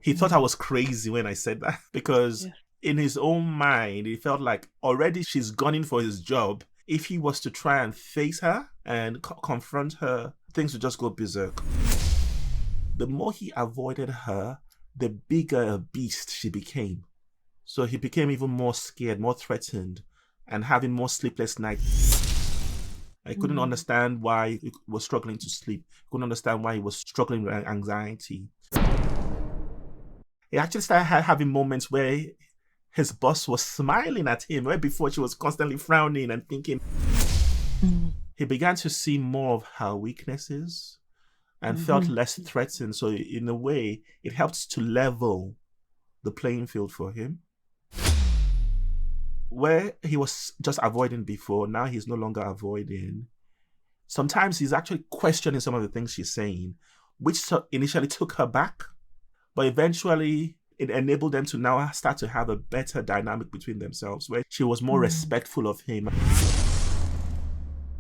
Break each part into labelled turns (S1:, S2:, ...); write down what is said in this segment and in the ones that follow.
S1: He thought I was crazy when I said that because
S2: Yeah.
S1: in his own mind, he felt like already she's gunning for his job. If he was to try and face her and confront her, things would just go berserk. The more he avoided her, the bigger a beast she became. So he became even more scared, more threatened, and having more sleepless nights. I couldn't
S2: Mm.
S1: understand why he was struggling to sleep. Couldn't understand why he was struggling with anxiety. He actually started having moments where his boss was smiling at him, where before she was constantly frowning and thinking.
S2: Mm.
S1: He began to see more of her weaknesses and felt
S2: Mhm.
S1: less threatened. So, in a way, it helped to level the playing field for him. Where he was just avoiding before, now he's no longer avoiding. Sometimes he's actually questioning some of the things she's saying, which initially took her back, but eventually it enabled them to now start to have a better dynamic between themselves, where she was more
S2: Mm.
S1: respectful of him.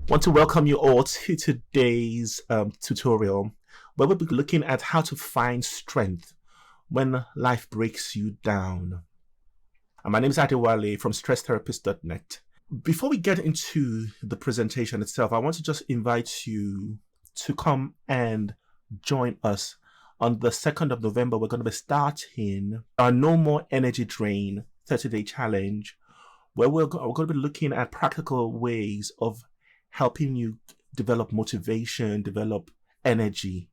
S1: Want to welcome you all to today's tutorial, where we'll be looking at how to find strength when life breaks you down. And my name is Adewale from stresstherapist.net. Before we get into the presentation itself, I want to just invite you to come and join us on the 2nd of November. We're going to be starting our No More Energy Drain 30-day challenge, where we're going to be looking at practical ways of helping you develop motivation, develop energy,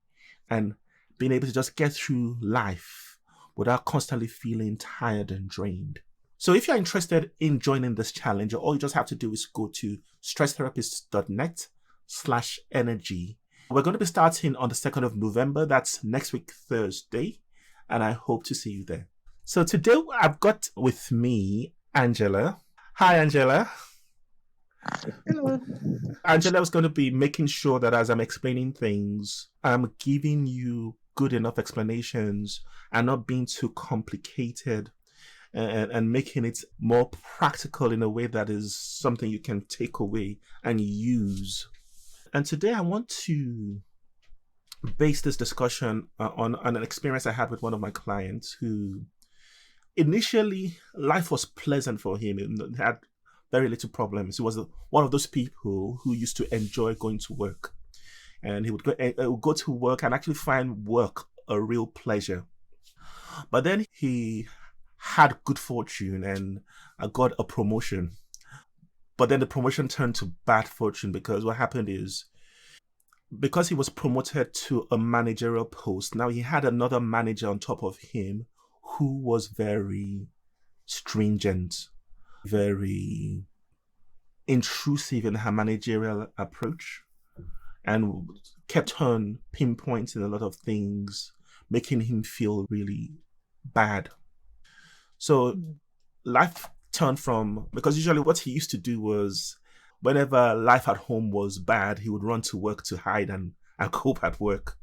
S1: and being able to just get through life without constantly feeling tired and drained. So if you're interested in joining this challenge, all you just have to do is go to stresstherapist.net/energy. We're going to be starting on the 2nd of November. That's next week, Thursday. And I hope to see you there. So today I've got with me Angela. Hi, Angela.
S2: Hello.
S1: Angela was going to be making sure that as I'm explaining things, I'm giving you good enough explanations and not being too complicated, and making it more practical in a way that is something you can take away and use. And today I want to base this discussion on an experience I had with one of my clients who initially life was pleasant for him and had very little problems. He was one of those people who used to enjoy going to work, and he would go to work and actually find work a real pleasure. But then he had good fortune and got a promotion. But then the promotion turned to bad fortune because what happened is, because he was promoted to a managerial post, now he had another manager on top of him who was very stringent, very intrusive in her managerial approach, and kept on pinpointing a lot of things, making him feel really bad. So
S2: Mm.
S1: life turned from, because usually what he used to do was whenever life at home was bad, he would run to work to hide and cope at work.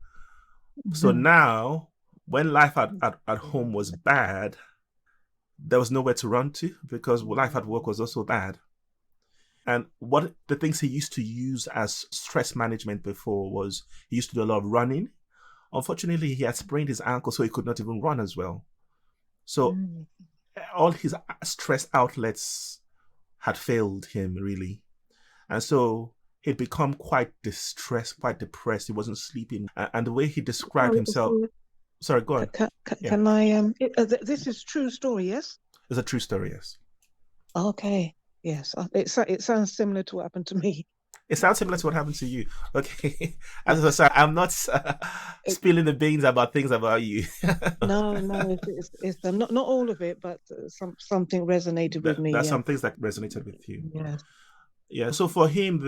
S1: So
S2: Mhm.
S1: now, when life at home was bad, there was nowhere to run to because life at work was also bad. And what the things he used to use as stress management before was he used to do a lot of running. Unfortunately, he had sprained his ankle, so he could not even run as well. So
S2: Mm.
S1: all his stress outlets had failed him, really. And so he'd become quite distressed, quite depressed. He wasn't sleeping. And the way he described
S2: Sorry,
S1: himself,
S2: sorry.
S1: sorry, go on. Yeah,
S2: Can I this is true story, yes?
S1: it's a true story, yes.
S2: Okay. Yes. It sounds similar to what happened to me.
S1: It sounds similar to what happened to you. Okay. As I
S2: Yes.
S1: said, I'm not
S2: It,
S1: spilling the beans about things about you.
S2: no, no, it's not all of it, but something resonated with me.
S1: There's
S2: Yeah.
S1: some things that resonated with you.
S2: Yes.
S1: Yeah. So for him,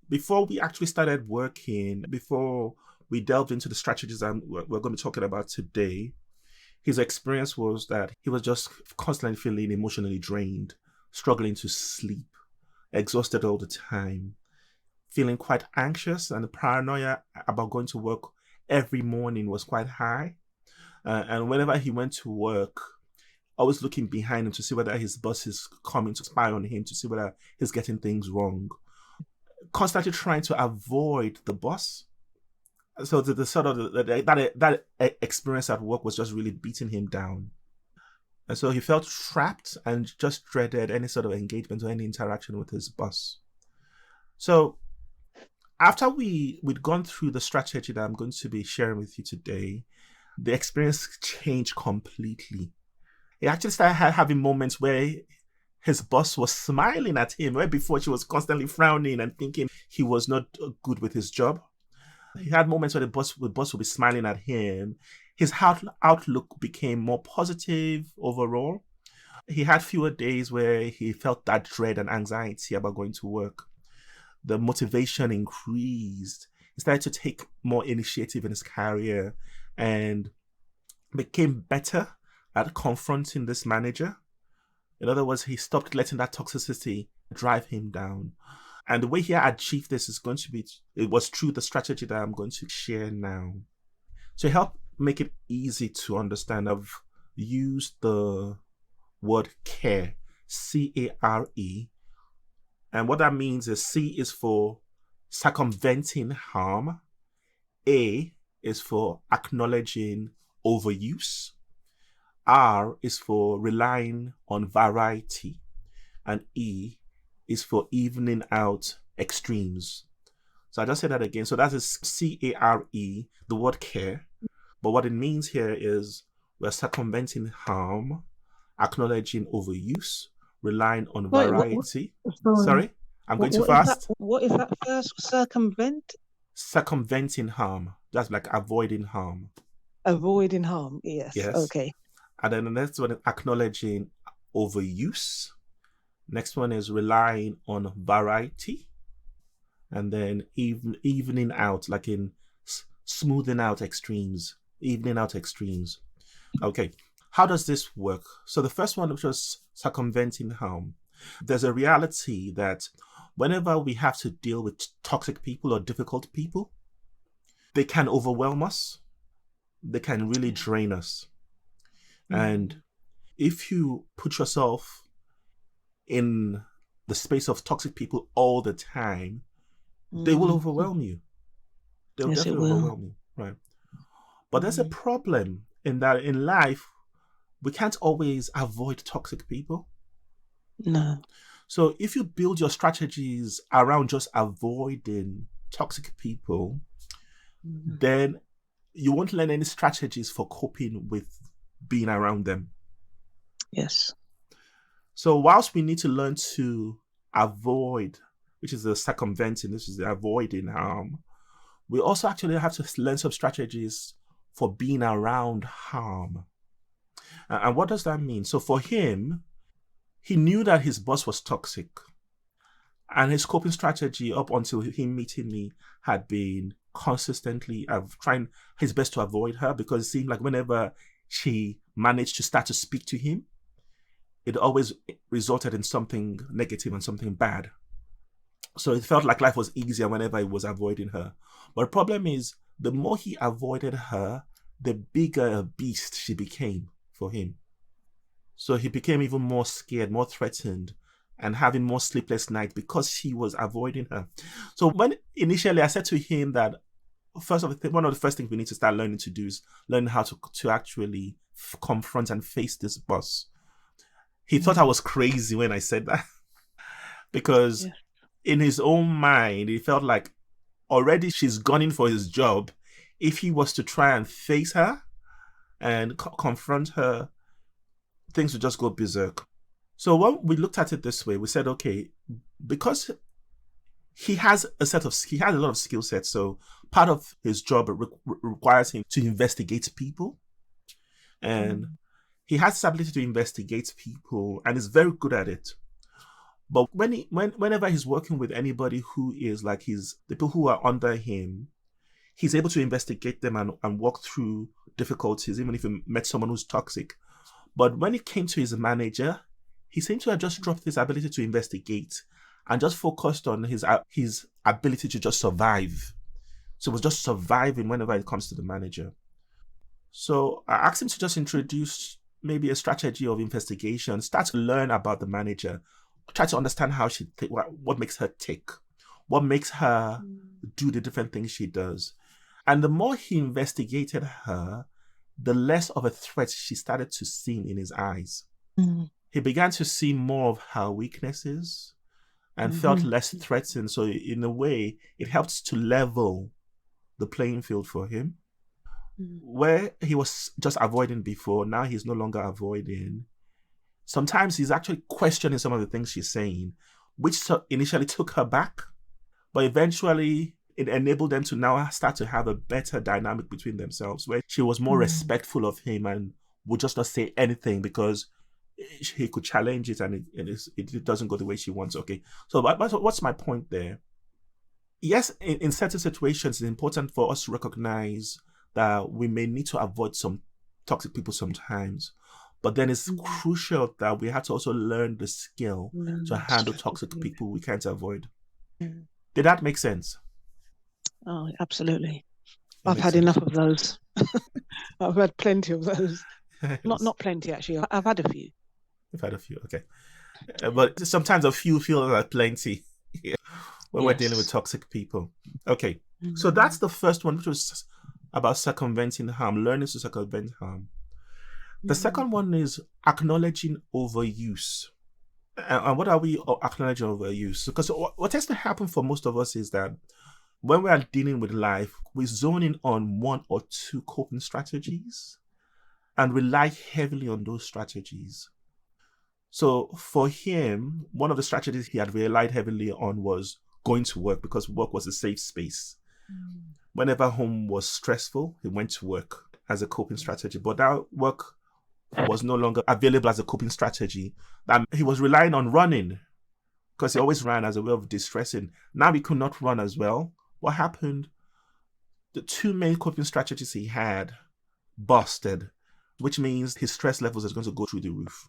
S1: before we actually started working, before we delved into the strategies we're going to be talking about today, his experience was that he was just constantly feeling emotionally drained, struggling to sleep, exhausted all the time, feeling quite anxious, and the paranoia about going to work every morning was quite high. And whenever he went to work, always looking behind him to see whether his boss is coming to spy on him, to see whether he's getting things wrong. Constantly trying to avoid the boss, So the sort of that experience at work was just really beating him down. And so he felt trapped and just dreaded any sort of engagement or any interaction with his boss. So after we'd gone through the strategy that I'm going to be sharing with you today, the experience changed completely. He actually started having moments where his boss was smiling at him, where before she was constantly frowning and thinking he was not good with his job. He had moments where the boss would be smiling at him. His outlook became more positive overall. He had fewer days where he felt that dread and anxiety about going to work. The motivation increased. He started to take more initiative in his career and became better at confronting this manager. In other words, he stopped letting that toxicity drive him down. And the way he achieved this is going to be, it was through the strategy that I'm going to share now. To help make it easy to understand, I've used the word care, C-A-R-E. And what that means is C is for circumventing harm, A is for acknowledging overuse, R is for relying on variety, and E is for evening out extremes. So I just say that again. So that is C-A-R-E, the word care. But what it means here is we're circumventing harm, acknowledging overuse, relying on
S2: Wait,
S1: variety.
S2: sorry.
S1: Sorry, I'm going too
S2: What is that?
S1: fast.
S2: What is that first? Circumvent?
S1: Circumventing harm. That's like avoiding harm.
S2: Avoiding harm. Yes.
S1: Yes.
S2: Okay.
S1: And then the next one is acknowledging overuse. Next one is relying on variety. And then evening out, like in smoothing out extremes, evening out extremes. Okay. How does this work? So the first one, which was circumventing harm, there's a reality that whenever we have to deal with toxic people or difficult people, they can overwhelm us. They can really drain us. And if you put yourself in the space of toxic people all the time, they will overwhelm you. They'll
S2: Yes, it
S1: definitely
S2: will.
S1: overwhelm you, right? But there's a problem in that in life, we can't always avoid toxic people.
S2: No.
S1: So if you build your strategies around just avoiding toxic people, then you won't learn any strategies for coping with being around them.
S2: Yes.
S1: So whilst we need to learn to avoid, which is the circumventing, this is the avoiding harm, we also actually have to learn some strategies for being around harm. And what does that mean? So for him, he knew that his boss was toxic. And his coping strategy up until him meeting me had been consistently trying his best to avoid her, because it seemed like whenever she managed to start to speak to him, it always resulted in something negative and something bad. So it felt like life was easier whenever he was avoiding her. But the problem is, the more he avoided her, the bigger a beast she became for him. So he became even more scared, more threatened, and having more sleepless nights because he was avoiding her. So when initially I said to him that one of the first things we need to start learning to do is learn how to actually confront and face this boss. He thought I was crazy when I said that because in his own mind, he felt like already she's gunning for his job. If he was to try and face her and confront her, things would just go berserk. So when we looked at it this way, we said, okay, because he has a lot of skill sets. So part of his job requires him to investigate people, and he has this ability to investigate people, and is very good at it. But whenever he's working with anybody who is like the people who are under him, he's able to investigate them and walk through difficulties, even if he met someone who's toxic. But when it came to his manager, he seemed to have just dropped his ability to investigate and just focused on his ability to just survive. So it was just surviving whenever it comes to the manager. So I asked him to just introduce maybe a strategy of investigation, start to learn about the manager, try to understand how she what makes her tick, what makes her do the different things she does. And the more he investigated her, the less of a threat she started to see in his eyes.
S2: Mm.
S1: He began to see more of her weaknesses and felt
S2: Mm-hmm.
S1: less threatened. So, in a way, it helps to level the playing field for him.
S2: Mm.
S1: Where he was just avoiding before, now he's no longer avoiding. Sometimes he's actually questioning some of the things she's saying, which initially took her back, but eventually it enabled them to now start to have a better dynamic between themselves, where she was more
S2: Mm.
S1: respectful of him and would just not say anything because he could challenge it, and it doesn't go the way she wants. Okay, so what's my point there? Yes, in certain situations, it's important for us to recognize that we may need to avoid some toxic people sometimes. But then it's
S2: Mm.
S1: crucial that we have to also learn the skill to handle toxic
S2: Strategy.
S1: people we can't avoid.
S2: Mm.
S1: Did that make sense?
S2: Oh, absolutely.
S1: It
S2: I've
S1: makes
S2: had
S1: sense.
S2: enough of those. I've had plenty of those. Not
S1: Yes.
S2: not plenty actually. I've had a few.
S1: We've had a few. Okay. But sometimes a few feel like plenty when we're dealing with
S2: Yes.
S1: toxic people. Okay. So that's
S2: Mm.
S1: the first one, which was about circumventing harm, learning to circumvent harm. The
S2: Mm.
S1: second one is acknowledging overuse. And what are we acknowledging overuse? Because what tends to happen for most of us is that when we are dealing with life, we zone in on one or two coping strategies and rely heavily on those strategies. So for him, one of the strategies he had relied heavily on was going to work because work was a safe space.
S2: Mm.
S1: Whenever home was stressful, he went to work as a coping strategy. But that work was no longer available as a coping strategy. That he was relying on running because he always ran as a way of distressing. Now he could not run as well. What happened? The two main coping strategies he had busted, which means his stress levels is going to go through the roof.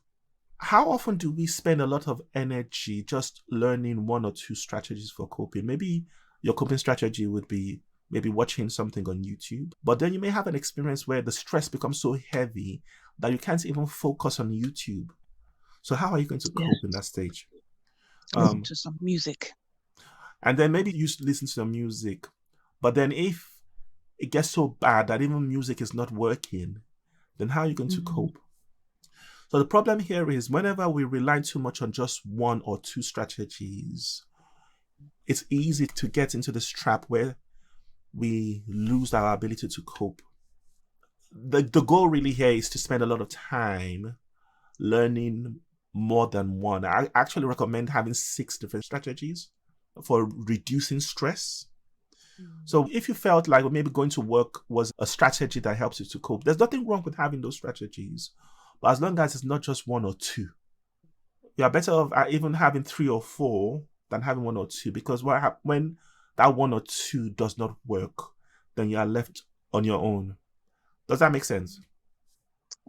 S1: How often do we spend a lot of energy just learning one or two strategies for coping? Maybe your coping strategy would be maybe watching something on YouTube, but then you may have an experience where the stress becomes so heavy that you can't even focus on YouTube. So how are you going to
S2: Yeah.
S1: cope in that stage?
S2: Listen
S1: Um,
S2: to some music.
S1: and then maybe you listen to the music, but then if it gets so bad that even music is not working, then how are you going to
S2: Mm.
S1: cope? So the problem here is whenever we rely too much on just one or two strategies, it's easy to get into this trap where we lose our ability to cope. The goal really here is to spend a lot of time learning more than one. I actually recommend having 6 different strategies for reducing stress.
S2: Mm.
S1: So if you felt like maybe going to work was a strategy that helps you to cope, there's nothing wrong with having those strategies. But as long as it's not just one or two, you're better off even having 3 or 4 than having one or two because when that one or two does not work, then you are left on your own. Does that make sense?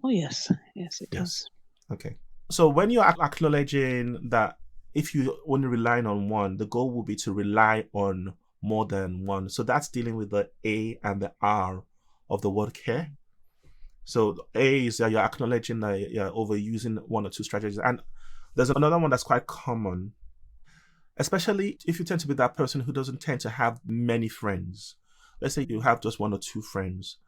S2: Oh yes, yes it
S1: Yes.
S2: does.
S1: Okay. So when you're acknowledging that if you only relying on one, the goal will be to rely on more than one. So that's dealing with the A and the R of the word care. So A is that you're acknowledging that you're overusing one or two strategies. And there's another one that's quite common, especially if you tend to be that person who doesn't tend to have many friends. Let's say you have just one or two friends.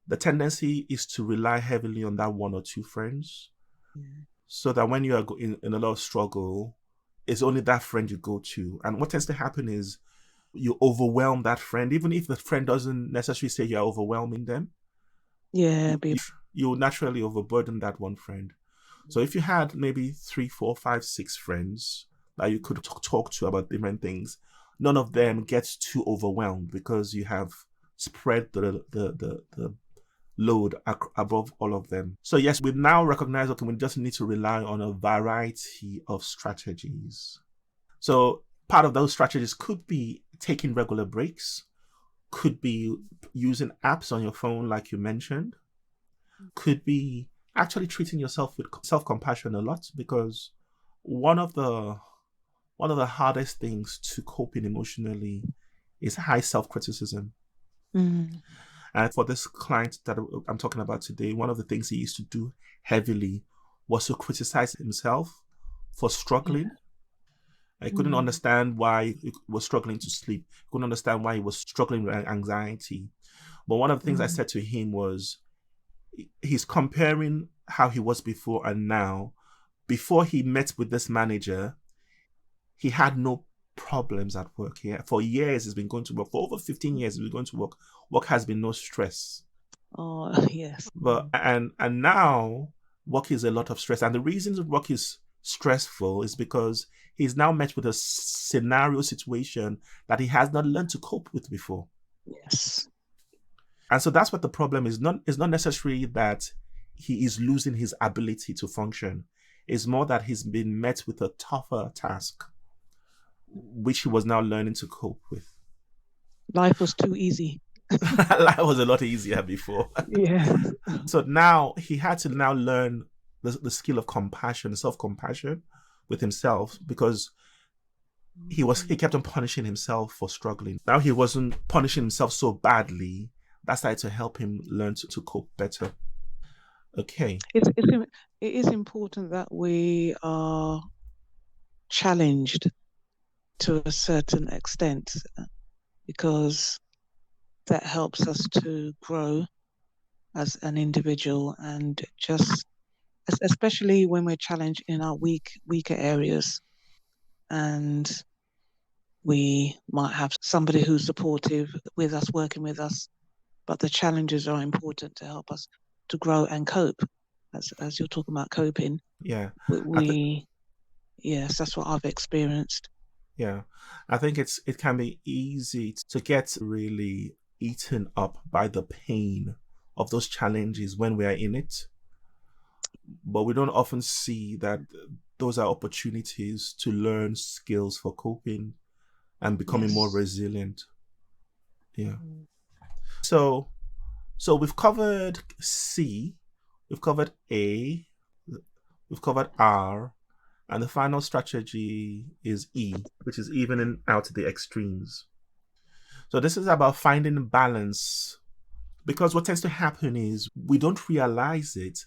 S1: The tendency is to rely heavily on that one or two friends
S2: Yeah.
S1: so that when you are in a lot of struggle, it's only that friend you go to. And what tends to happen is you overwhelm that friend, even if the friend doesn't necessarily say you're overwhelming them.
S2: Yeah,
S1: You,
S2: be
S1: you, you naturally overburden that one friend. So if you had maybe 3, 4, 5, 6 friends that you could talk to about different things, none of them gets too overwhelmed because you have spread the load above all of them. So yes, we now recognize okay, we just need to rely on a variety of strategies. So part of those strategies could be taking regular breaks, could be using apps on your phone, like you mentioned, could be actually treating yourself with self-compassion a lot because one of the one of the hardest things to coping emotionally is high self-criticism.
S2: mm.
S1: And for this client that I'm talking about today, one of the things he used to do heavily was to criticize himself for
S2: Yeah.
S1: struggling. I couldn't
S2: Mm.
S1: understand why he was struggling to sleep. Couldn't understand why he was struggling with anxiety. But one of the things I
S2: Mm.
S1: said to him was, he's comparing how he was before and now. Before he met with this manager, he had no problems at work. For years, he's been going to work. For over 15 years, he's been going to work. Work has been no stress.
S2: Oh, yes.
S1: But and now work is a lot of stress. And the reasons work is stressful is because he's now met with a scenario situation that he has not learned to cope with before.
S2: Yes.
S1: And so that's what the problem is. It's not necessarily that he is losing his ability to function. It's more that he's been met with a tougher task, which he was now learning to cope with.
S2: Life was too easy.
S1: Life was a lot easier before.
S2: Yeah.
S1: So now he had to now learn the skill of compassion, self-compassion with himself, because he kept on punishing himself for struggling. Now he wasn't punishing himself so badly. That started to help him learn to cope better. Okay.
S2: It is important that we are challenged to a certain extent because that helps us to grow as an individual and just especially when we're challenged in our weaker areas and we might have somebody who's supportive with us, working with us, but the challenges are important to help us to grow and cope. As you're talking about coping,
S1: Yeah.
S2: we yes, that's what I've experienced.
S1: Yeah. I think it can be easy to get really eaten up by the pain of those challenges when we are in it. But we don't often see that those are opportunities to learn skills for coping and becoming more
S2: Yes.
S1: resilient. Yeah. So we've covered C, we've covered A, we've covered R, and the final strategy is E, which is evening out the extremes. So this is about finding balance, because what tends to happen is we don't realize it,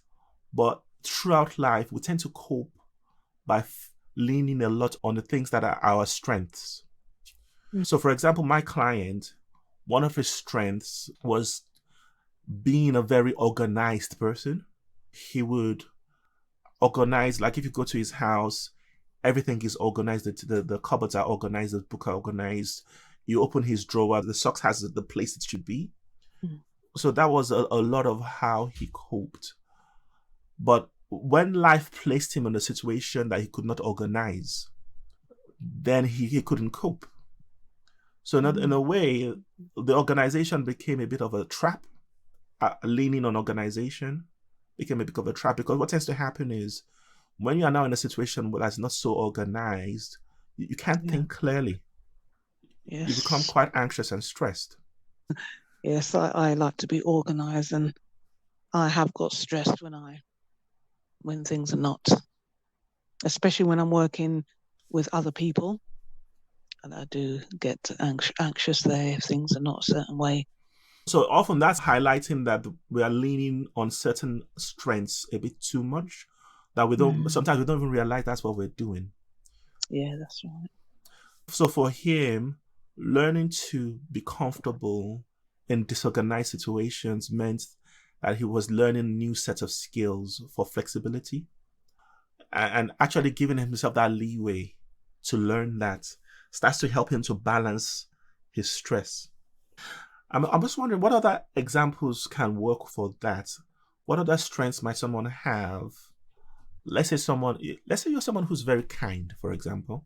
S1: but throughout life we tend to cope by leaning a lot on the things that are our strengths.
S2: Mm.
S1: So, for example, my client, one of his strengths was being a very organized person. He would organize, like if you go to his house, everything is organized. The cupboards are organized, the books are organized. You open his drawer, the socks has the place it should be.
S2: Mm.
S1: So that was a lot of how he coped. But when life placed him in a situation that he could not organize, then he couldn't cope. So in a way, the organization became a bit of a trap. Leaning on organization became a bit of a trap, because what tends to happen is when you are now in a situation where that's not so organized, you can't
S2: Yeah.
S1: think clearly. You become
S2: Yes.
S1: quite anxious and stressed.
S2: Yes, I like to be organized and I have got stressed when things are not, especially when I'm working with other people, and I do get anxious there if things are not a certain way.
S1: So often that's highlighting that we are leaning on certain strengths a bit too much, that we don't,
S2: Mm.
S1: sometimes we don't even realize that's what we're doing.
S2: Yeah, that's right.
S1: So for him, learning to be comfortable in disorganized situations meant that he was learning a new set of skills for flexibility, and actually giving himself that leeway to learn that starts to help him to balance his stress. I'm just wondering what other examples can work for that. What other strengths might someone have? Let's say you're someone who's very kind, for example.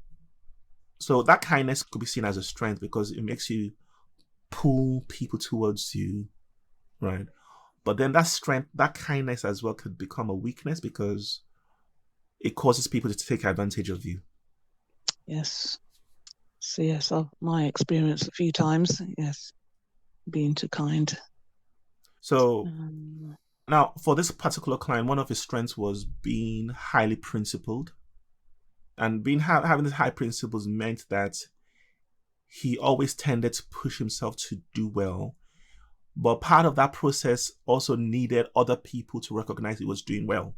S1: So that kindness could be seen as a strength because it makes you pull people towards you, right? But then that strength, that kindness as well could become a weakness because it causes people to take advantage of you.
S2: Yes. So yes, I've my experience a few times. Yes, being too kind.
S1: So
S2: Um,
S1: now for this particular client, one of his strengths was being highly principled. And having these high principles meant that he always tended to push himself to do well. But part of that process also needed other people to recognize he was doing well.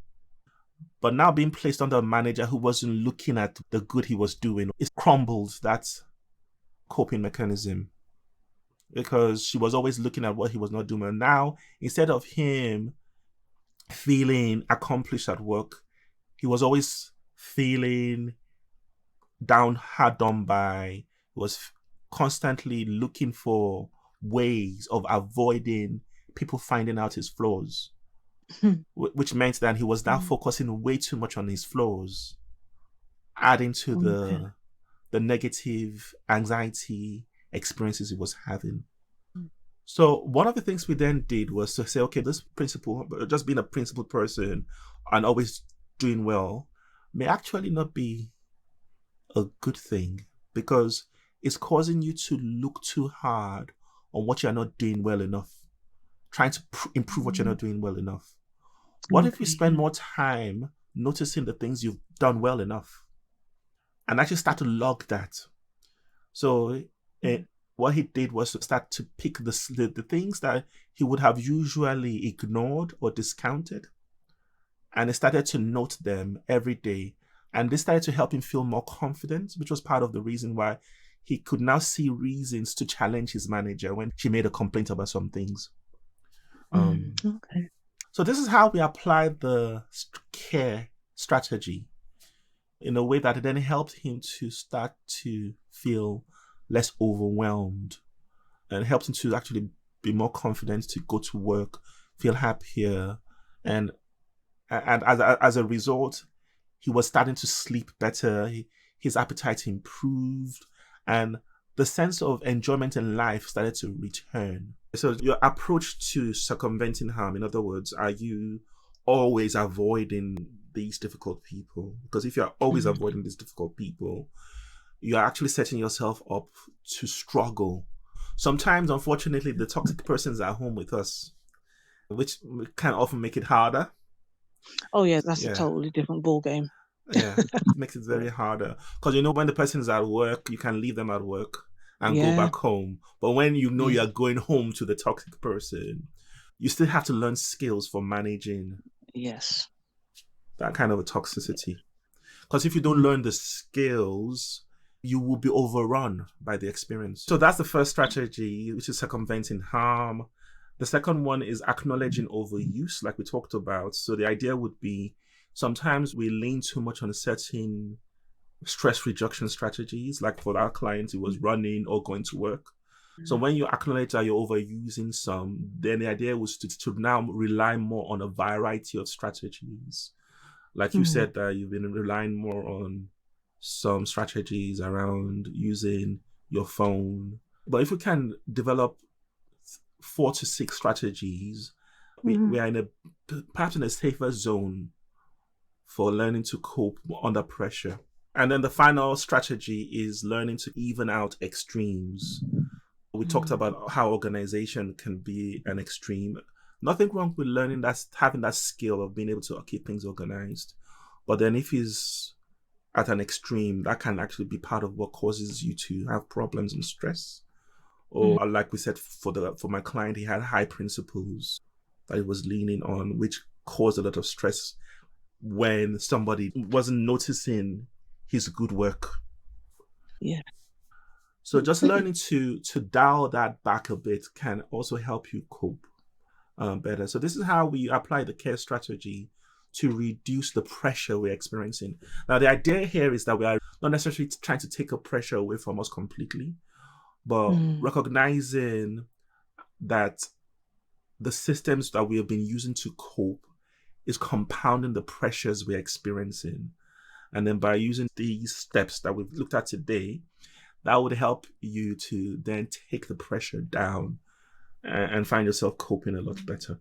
S1: But now being placed under a manager who wasn't looking at the good he was doing, it crumbled that coping mechanism. because she was always looking at what he was not doing. And now, instead of him feeling accomplished at work, he was always feeling down, hard done by. He was constantly looking for ways of avoiding people finding out his flaws, which meant that he was now
S2: Mm.
S1: focusing way too much on his flaws, adding to
S2: Okay.
S1: the negative anxiety experiences he was having.
S2: Mm.
S1: So one of the things we then did was to say, okay, this principle, just being a principled person and always doing well, may actually not be a good thing, because it's causing you to look too hard on what you're not doing well enough, trying to improve what you're
S2: Mm.
S1: not doing well enough. What if we
S2: Okay.
S1: spend more time noticing the things you've done well enough and actually start to log that? So eh,
S2: Mm.
S1: what he did was to start to pick the things that he would have usually ignored or discounted, and he started to note them every day. And this started to help him feel more confident, which was part of the reason why he could now see reasons to challenge his manager when she made a complaint about some things.
S2: Mm.
S1: Um,
S2: Okay.
S1: so this is how we apply the care strategy in a way that it then helped him to start to feel less overwhelmed, and helped him to actually be more confident to go to work, feel happier, and as a result, he was starting to sleep better. His appetite improved, and the sense of enjoyment in life started to return. So, your approach to circumventing harm, in other words, are you always avoiding these difficult people? Because if you're always
S2: Mm.
S1: avoiding these difficult people, you're actually setting yourself up to struggle. Sometimes, unfortunately, the toxic persons are home with us, which can often make it harder.
S2: Oh yeah, that's a
S1: Yeah.
S2: totally different ball game.
S1: Yeah, it makes it very harder, because when the person is at work, you can leave them at work and go
S2: Yeah.
S1: back home. But when you know
S2: Yeah.
S1: you're going home to the toxic person, you still have to learn skills for managing
S2: Yes.
S1: that kind of a toxicity. Because if you don't
S2: Mm.
S1: learn the skills, you will be overrun by the experience. So that's the first strategy, which is circumventing harm. The second one is acknowledging overuse, like we talked about. So the idea would be sometimes we lean too much on certain stress reduction strategies. Like for our clients, it was running or going to work. So when you acknowledge that you're overusing some, then the idea was to now rely more on a variety of strategies. Like you
S2: Mm.
S1: said, that you've been relying more on some strategies around using your phone. But if we can develop 4 to 6 strategies, we
S2: Mm.
S1: are in a perhaps in a safer zone for learning to cope under pressure. And then the final strategy is learning to even out extremes. We talked
S2: Mm.
S1: about how organization can be an extreme. Nothing wrong with learning that, having that skill of being able to keep things organized. But then if he's at an extreme, that can actually be part of what causes you to have problems and stress.
S2: Mm.
S1: Or like we said, for my client, he had high principles that he was leaning on, which caused a lot of stress when somebody wasn't noticing his good work.
S2: Yeah.
S1: So just learning to dial that back a bit can also help you cope better. So this is how we apply the care strategy to reduce the pressure we're experiencing. Now the idea here is that we are not necessarily trying to take a pressure away from us completely, but
S2: Mm.
S1: recognizing that the systems that we have been using to cope is compounding the pressures we're experiencing. And then by using these steps that we've looked at today, that would help you to then take the pressure down and find yourself coping a lot better.